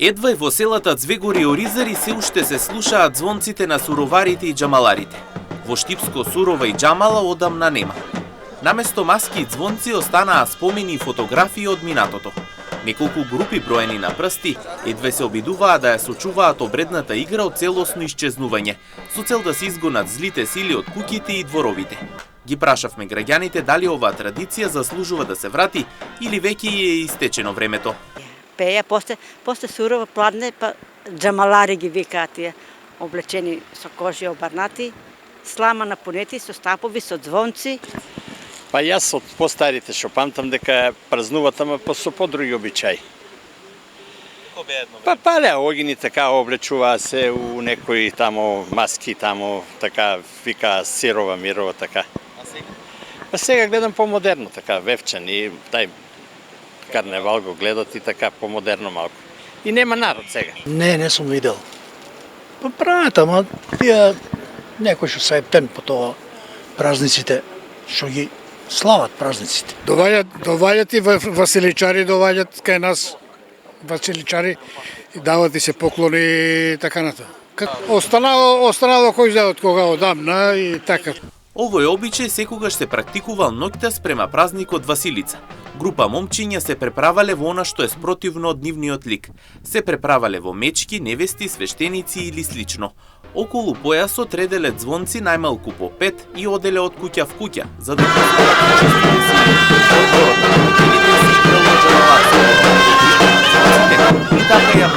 Едва во селата Цвегори и Оризари се уште се слушаат звонците на суроварите и џамаларите. Во Штипско сурова и џамала одамна нема. Наместо маски и звонци останаа спомени и фотографии од минатото. Неколку групи броени на прсти едве се обидуваа да ја сочуваат обредната игра од целосно исчезнување, со цел да се изгонат злите сили од куќите и дворовите. Ги прашавме граѓаните дали оваа традиција заслужува да се врати или веќе е истечено времето. Пеја, после сурова пладне, па џамалари ги викаат тие, облечени со кожи обарнати, слама на понети со стапови, со звонци. Па јас од постарите што памтам дека празнуват, ама со подруги обичаи. Па палеа огини, така облечуваа се у некои тамо маски, тамо така вика сирова, мирова, така. А сега? Па сега гледам помодерно, така, вевчан и тај карневал го гледат и така помодерно малку. И нема народ сега. Не сум видел. Па прават, ама тие некои што септен по тоа празниците, што ги слават празниците. Доваѓат и василичари, доваѓат кај нас василичари и дават и се поклони и така нато. Останало кој знае од кога одамна и така. Овој обичај секогаш се практикувал ноќта спрема празникот Василица. Група момчиња се преправале во она што е спротивно од нивниот лик. Се преправале во мечки, невести, свештеници или слично. Околу појасот ределе звонци најмалку по 5 и оделе од куќа в куќа, за да покажуваат нечистите сили. Одборот на родителите се играло џамаларство. И така ја